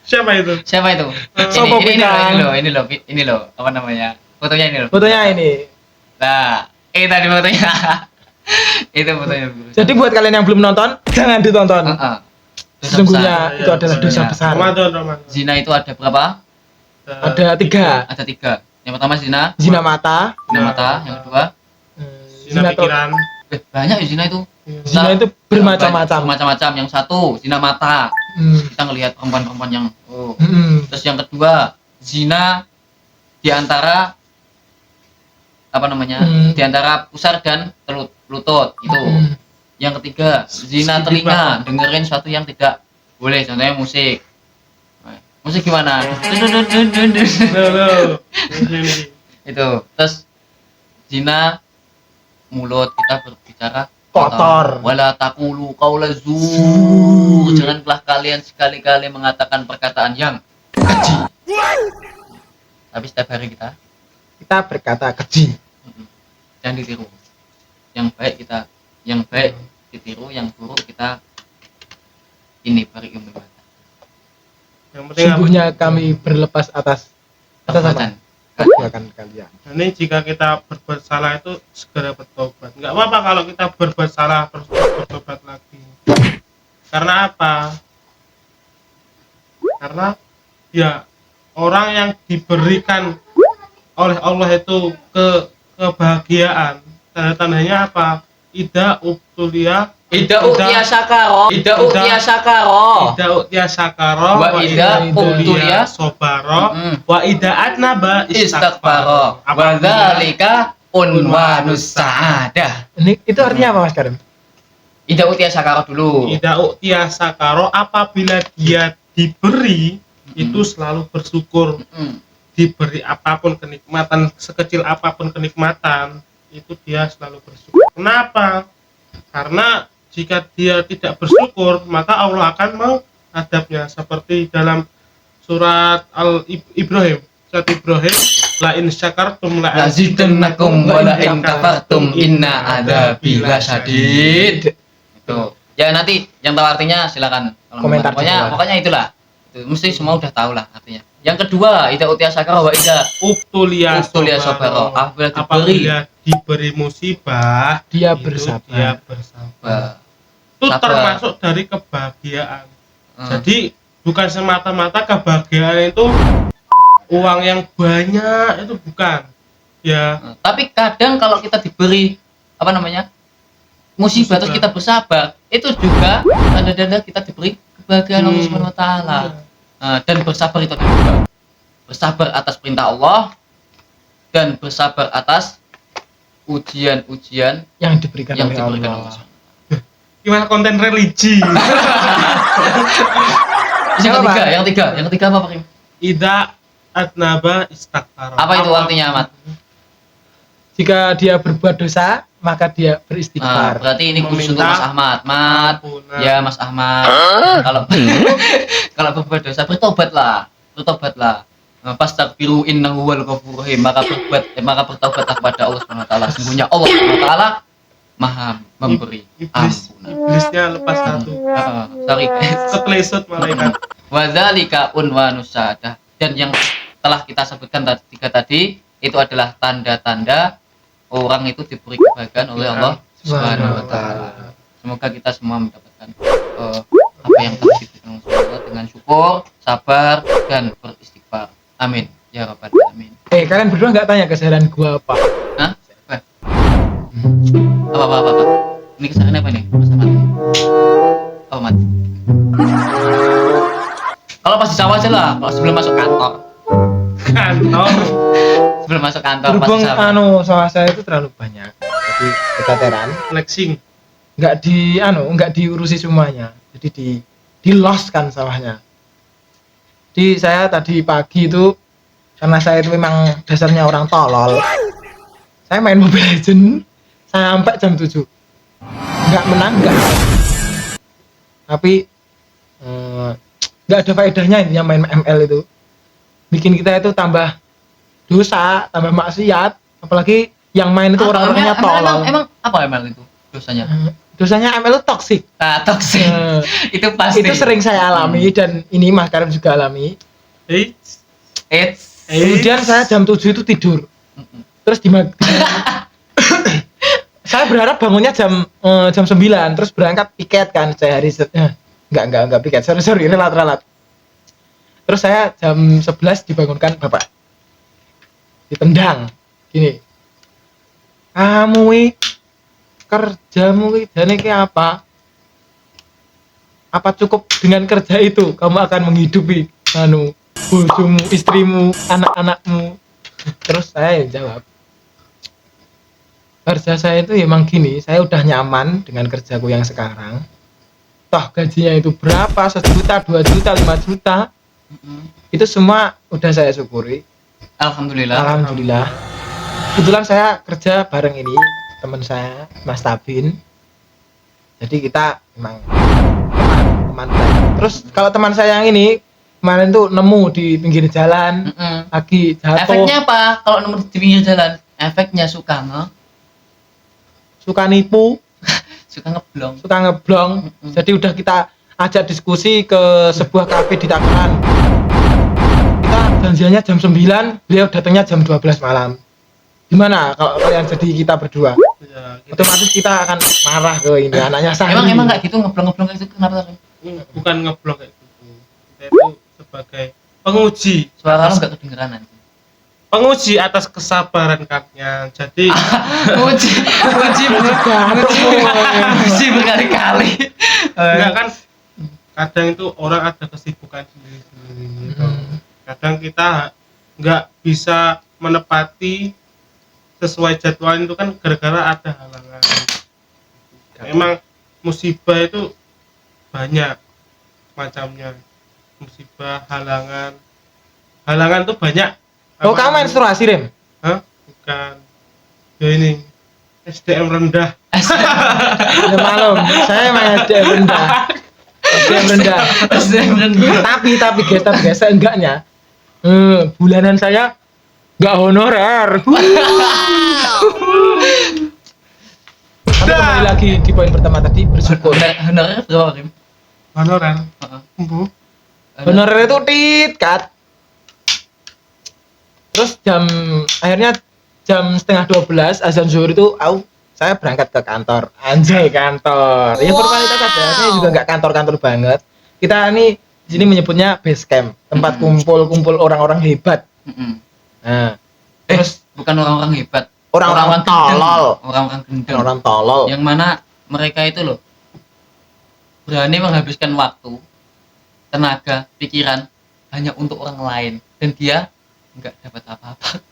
Siapa itu? Siapa itu? Sopo Ini loh, apa namanya? Fotonya ini loh. Fotonya ini. Nah, tadi fotonya. Itu fotonya. Jadi buat kalian yang belum nonton, jangan ditonton. Heeh. Sesungguhnya itu adalah dosa besar. Ramadan. Zina itu ada berapa? Ada 3. Ada 3. Yang pertama zina. Zina mata. Zina mata. Yang kedua. Zina pikiran. Banyak ya zina itu. Zina itu bermacam-macam. Bermacam-macam. Yang satu zina mata. Kita ngelihat perempuan-perempuan yang. Terus yang kedua zina di antara apa namanya? Di antara pusar dan lutut itu. Yang ketiga zina telinga, dengerin sesuatu yang tidak boleh, contohnya musik. Musik gimana? Itu. Terus zina mulut, kita berbicara kotor. Wala taqulu qaula zur. Janganlah kalian sekali-kali mengatakan perkataan yang keji. Tapi setiap hari kita berkata keji. Jangan ditiru. Yang baik ditiru, yang buruk kita ini bari umum mata. Yang penting Sungguhnya kami berlepas atas apa? Perbuatan kalian. Ini jika kita berbuat salah itu segera bertobat. Enggak apa-apa kalau kita berbuat salah terus bertobat lagi. Karena apa? Karena ya orang yang diberikan oleh Allah itu kebahagiaan, tanda-tandanya apa? Ida utia sakaro wa ida utia sobaro wa ida atnaba istakbaro wa dzalika unwanus sa'adah. Ini itu artinya apa Mas Karim? Ida utia sakaro dulu. Ida utia sakaro, apabila dia diberi itu selalu bersyukur. Diberi apapun kenikmatan, sekecil apapun kenikmatan, itu dia selalu bersyukur. Kenapa? Karena jika dia tidak bersyukur, maka Allah akan mengadabnya. Seperti dalam surat Ibrahim, la in syakartum la azidannakum wa la in kafartum inna adzabi lasyadid. Itu. Ya nanti yang tahu artinya silakan komentar. Pokoknya itulah. Itu mesti semua udah tahu lah artinya. Yang kedua, ida utia sakara wa ida ubtulia sobaro. Apabila diberi musibah, dia bersabar. Itu termasuk dari kebahagiaan. Jadi bukan semata-mata kebahagiaan itu uang yang banyak, itu bukan. Ya. Tapi kadang kalau kita diberi apa namanya? Musibah terus kita bersabar, itu juga tanda-tanda kita diberi kebahagiaan Allah Subhanahu wa taala. Dan bersabar itu juga bersabar atas perintah Allah dan bersabar atas ujian-ujian yang diberikan oleh Allah. Gimana konten religi? Yang ketiga apa Pak? Ida atnaba istakbara. Apa itu artinya, Ahmad? Jika dia berbuat dosa, maka dia beristighfar. Berarti ini khusus untuk Mas Ahmad. Ya Mas Ahmad. Kalau berbuat dosa bertobatlah. Fastaghfiru innahu huwal ghafurur rahim. Maka bertobatlah kepada Allah Subhanahu wa taala. Sesungguhnya Allah Subhanahu wa taala Maha memberi ampunan. Iblisnya lepas satu. Sorry. Ketelesut malaikat. Wa dzalika unwanus sa'adah. Dan yang telah kita sebutkan tadi itu adalah tanda-tanda orang itu diberi kebahagiaan oleh Allah Subhanahu wa taala. Semoga kita semua mendapatkan apa yang telah diberikan Allah dengan syukur, sabar dan beristighfar. Amin ya rabbal alamin. Kalian berdua enggak tanya keseharian gua apa? Hah? Apa? Ini keseharian apa nih? Mas Ahmad. Oh, Mat. Kalau pas di sawah aja lah, kalau sebelum masuk kantor. Sebelum masuk kantor berhubung pas di sawah. sawah saya itu terlalu banyak. Jadi keteteran, Flexing. enggak diurusi semuanya. Jadi diloskan sawahnya. Jadi saya tadi pagi itu karena saya itu memang dasarnya orang tolol. Saya main Mobile Legends sampai jam 7. Enggak menang. Tapi enggak ada faedahnya intinya main ML itu. Bikin kita itu tambah dosa, tambah maksiat, apalagi yang main itu orang-orangnya tolol. Emang apa ML itu dosanya? dosanya ML itu toksik. Nah, toksik. Itu pasti. Itu sering saya alami dan ini Mas Karim juga alami. It's Kemudian saya jam 7 itu tidur. Terus saya berharap bangunnya jam 9 terus berangkat piket kan saya hari enggak piket. Sorry relat. Terus saya jam 11 dibangunkan bapak. Ditendang. Gini. Kamu kerjamu jane ki apa? Apa cukup dengan kerja itu kamu akan menghidupi bojomu, istrimu, anak-anakmu? Terus saya jawab, kerja saya itu emang gini, saya udah nyaman dengan kerjaku yang sekarang. Toh gajinya itu berapa, 1 juta, 2 juta, 5 juta, itu semua udah saya syukuri. Alhamdulillah. Kebetulan saya kerja bareng ini teman saya, Mas Tabin. Jadi kita emang teman. Terus kalau teman saya yang ini kemarin tuh nemu di pinggir jalan, lagi jatuh. Efeknya apa? Kalau nemu di pinggir jalan, efeknya suka nipu, suka ngeblong. Jadi udah kita ajak diskusi ke sebuah kafe di Tangerang. Kita janjiannya jam 9, beliau datangnya jam 12 malam. Gimana kalau kalian jadi kita berdua? Ya, gitu. Otomatis kita akan marah ke ini anaknya Sahri. Emang enggak gitu ngeblong kayak gitu, kenapa tadi? Bukan ngeblok kayak gitu. Kita itu sebagai penguji. Suara lo enggak kedengeran nanti. Penguji atas kesabaran kalian. Jadi Uji berkali-kali. enggak kan kadang itu orang ada kesibukan sendiri-sendiri gitu. Kadang kita enggak bisa menepati sesuai jadwal itu kan gara-gara ada halangan. Emang musibah itu banyak macamnya. Musibah, halangan tuh banyak. Oh, kamu menstruasi, Rem? Hah? Bukan. Ya ini SDM rendah. Ya malum, saya emang SDM rendah. Tapi guys, enggaknya. Bulanan saya enggak honorer. Tapi kembali lagi di poin pertama tadi, bersyukur. Honorer berapa, Rim? Honorer. Heeh. Honorer itu kat. Terus akhirnya jam 11:30 azan zuhur itu saya berangkat ke kantor. Anjay, kantor. Ya formalitas aja, saya juga enggak kantor-kantor banget. Kita ini di sini menyebutnya base camp, tempat kumpul orang-orang hebat. Nah, terus bukan orang-orang hebat, orang-orang tolol. Orang-orang gendeng. Orang tolol. Yang mana mereka itu loh berani menghabiskan waktu, tenaga, pikiran hanya untuk orang lain dan dia enggak dapat apa-apa.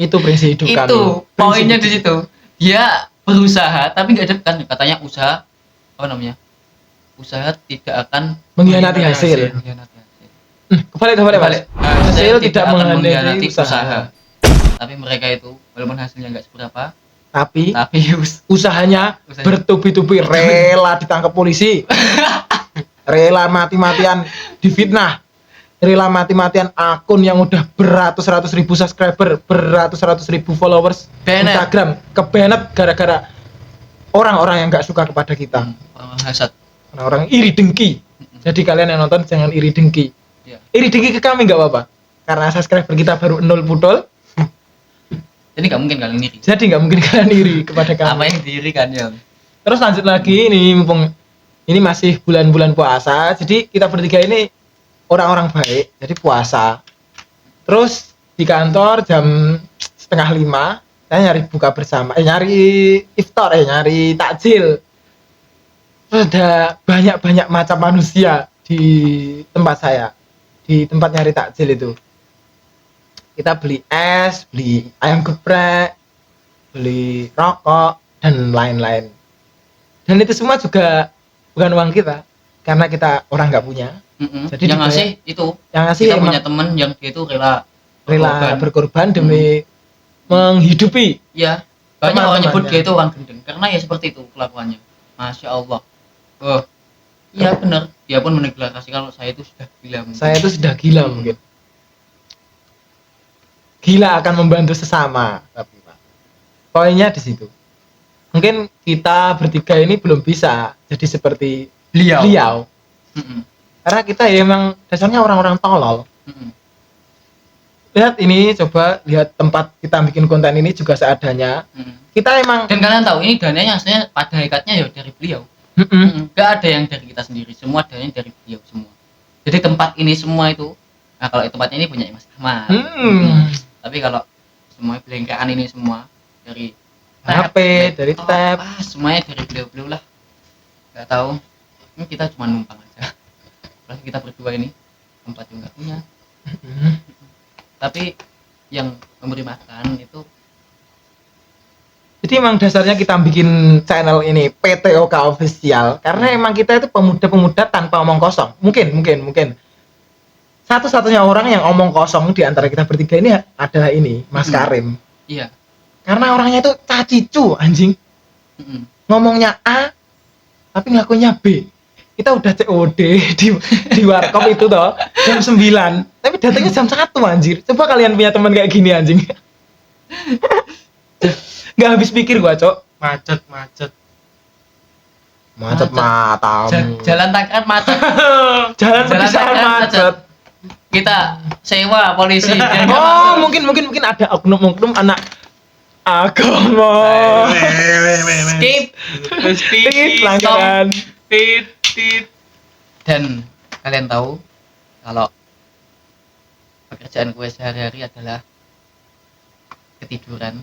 Itu prinsip hidup kami. Itu poinnya di situ. Dia berusaha tapi enggak dapat, katanya usaha usaha tidak akan mengkhianati hasil. Kebalik. Hasil tidak mengkhianati usaha. Tapi mereka itu walaupun hasilnya enggak seberapa, tapi usahanya usahanya bertubi-tubi, rela ditangkap polisi. Rela mati-matian difitnah. Rela mati-matian akun yang udah beratus-ratus ribu subscriber, beratus-ratus ribu followers Instagram kebanet gara-gara orang-orang yang nggak suka kepada kita. Orang hasad, orang iri dengki. Jadi kalian yang nonton jangan iri dengki. Ya. Iri dengki ke kami nggak apa-apa, karena subscriber kita baru 0 putol. Jadi nggak mungkin kalian iri. Jadi nggak mungkin kalian iri kepada kami. Apa yang diiri kan ya? Terus lanjut lagi ini, mumpung ini masih bulan-bulan puasa, jadi kita bertiga ini orang-orang baik, jadi puasa. Terus di kantor jam 4:30 saya nyari buka bersama, nyari iftar, nyari takjil. Terus ada banyak macam manusia di tempat saya, di tempat nyari takjil itu. Kita beli es, beli ayam geprek, beli rokok dan lain-lain. Dan itu semua juga bukan uang kita, karena kita orang nggak punya. Jadi yang ngasih itu, yang ngasih kita punya teman yang dia itu rela berkorban demi menghidupi. Ya, banyak orang nyebut dia itu orang gendeng karena ya seperti itu kelakuannya. Masya Allah. Oh, iya benar. Dia pun mendeklarasi kalau saya itu sudah gila. Saya itu sudah gila mungkin. Gila akan membantu sesama, tapi Pak. Poinnya di situ. mungkin kita bertiga ini belum bisa jadi seperti beliau. Mm-mm. Karena kita ya emang dasarnya orang-orang tolol. Mm-mm. Lihat ini, coba lihat tempat kita bikin konten ini juga seadanya. Kita emang, Dan kalian tahu ini dananya aslinya pada hakikatnya ya dari beliau. Gak ada yang dari kita sendiri, semua dananya dari beliau semua. Jadi tempat ini semua itu, nah kalau tempatnya ini punya Mas Ahmad. Tapi kalau semua belengkaan ini semua dari HP, dari tab, semuanya dari beliau-beliau lah. Gak tahu, ini kita cuma numpang aja. Apalagi kita berdua ini tempat juga punya. Tapi yang memberi makan itu, jadi emang dasarnya kita bikin channel ini PTOK Official karena emang kita itu pemuda-pemuda tanpa omong kosong. Mungkin satu-satunya orang yang omong kosong di antara kita bertiga ini adalah ini Mas Karim. Iya. Karena orangnya itu cacicu anjing. Ngomongnya A tapi ngelakuinnya B. Kita udah COD di warkop itu toh jam 9, tapi datangnya jam 1 anjir. Coba kalian punya teman kayak gini anjing. Nggak habis pikir gua, Cok. Macet. Matamu. Jalan Takran macet. Jalan perpisahan macet. Kita sewa polisi. Oh, mungkin ada oknum-oknum anak agama. Skip. Langganan. Dan kalian tahu kalau pekerjaan gue sehari-hari adalah ketiduran.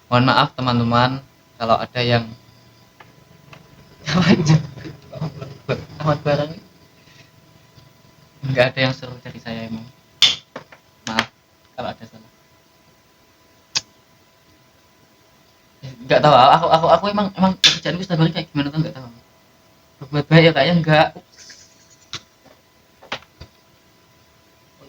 Mohon maaf teman-teman kalau ada yang amat barang ini nggak ada yang seru dari saya emang. Maaf kalau ada salah. Nggak tahu, aku emang pekerjaan gue setiap hari kayak gimana tuh nggak tahu. Berbuat baik ya kayaknya enggak.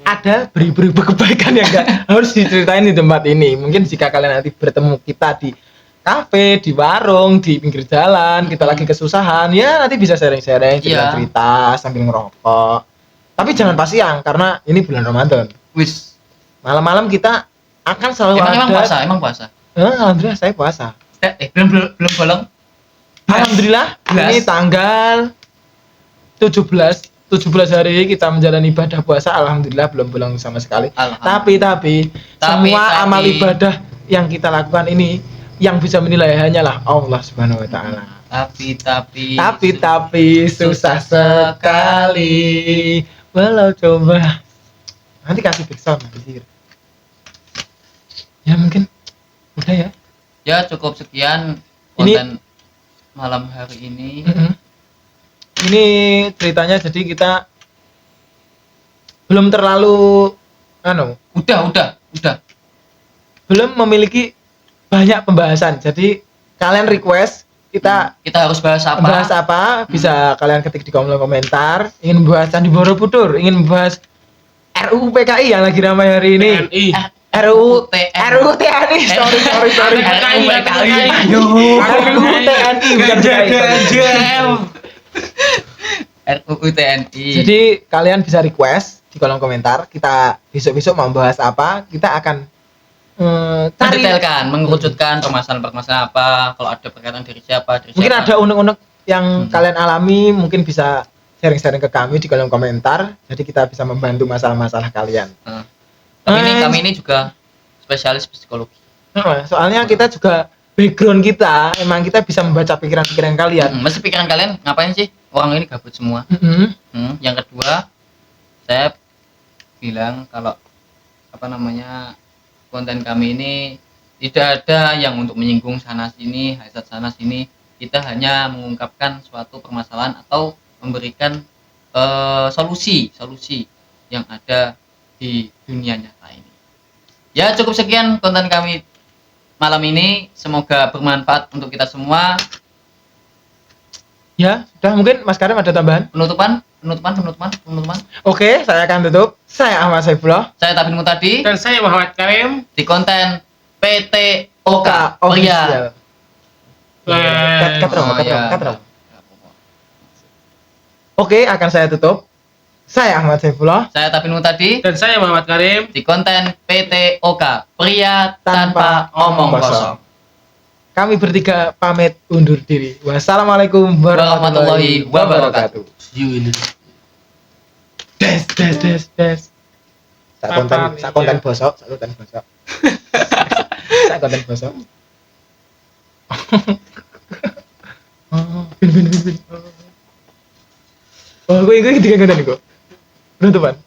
Ada beri-beri kebaikan yang enggak harus diceritain di tempat ini. Mungkin jika kalian nanti bertemu kita di kafe, di warung, di pinggir jalan, kita lagi kesusahan, ya nanti bisa sharing-sharing, cerita-cerita sambil ngerokok. Tapi jangan pas siang karena ini bulan Ramadan. Wis. Malam-malam kita akan selalu ada. Emang puasa. Alhamdulillah saya puasa. Belum bolong. Alhamdulillah ini tanggal 17 hari kita menjalani ibadah puasa. Alhamdulillah belum bolong sama sekali. Tapi semua amal ibadah yang kita lakukan ini yang bisa menilai hanyalah Allah Subhanahu wa taala. Tapi susah sekali walau coba. Nanti kasih backsound nanti. Ya mungkin udah ya. Ya cukup sekian konten malam hari ini. Ini ceritanya, jadi kita belum terlalu udah belum memiliki banyak pembahasan. Jadi kalian request kita harus bahas apa bisa kalian ketik di kolom komentar. Ingin membahas Candi Borobudur, ingin membahas RUU PKI yang lagi ramai hari ini. RUU TNI. Sorry. RUU TNI bukan RUU TNI. Jadi kalian bisa request di kolom komentar. Kita besok-besok mau bahas apa, kita akan mendetailkan, mengerucutkan permasalahan apa, kalau ada berkaitan dari siapa. Mungkin ada unek-unek yang kalian alami, mungkin bisa sharing-sharing ke kami di kolom komentar. Jadi kita bisa membantu masalah-masalah kalian. Kami ini juga spesialis psikologi. Soalnya kita juga background kita, emang kita bisa membaca pikiran-pikiran kalian. Mesti pikiran kalian ngapain sih? Orang ini gabut semua. Yang kedua, saya bilang kalau konten kami ini tidak ada yang untuk menyinggung sana sini, hasad sana sini. Kita hanya mengungkapkan suatu permasalahan atau memberikan solusi yang ada di dunia nyata ini. Ya cukup sekian konten kami malam ini, semoga bermanfaat untuk kita semua. Ya, sudah. Mungkin Mas Karim ada tambahan? Penutupan. Oke, saya akan tutup. Saya Ahmad Saifullah. Saya Tabin Mutadi. Dan saya Muhammad Karim. Di konten PTOK Official. Cut. Oke, akan saya tutup. Saya Ahmad Saifullah. Saya Tabin Mutadi. Dan saya Muhammad Karim. Di konten PTOK Pria Tanpa Omong Kosong. kami bertiga pamit undur diri. Wassalamualaikum warahmatullahi wabarakatuh. See you in the Des. Sak konten bosok. Sak konten bosok. Bin. Oh, gue tiga konten gue. Penutupan.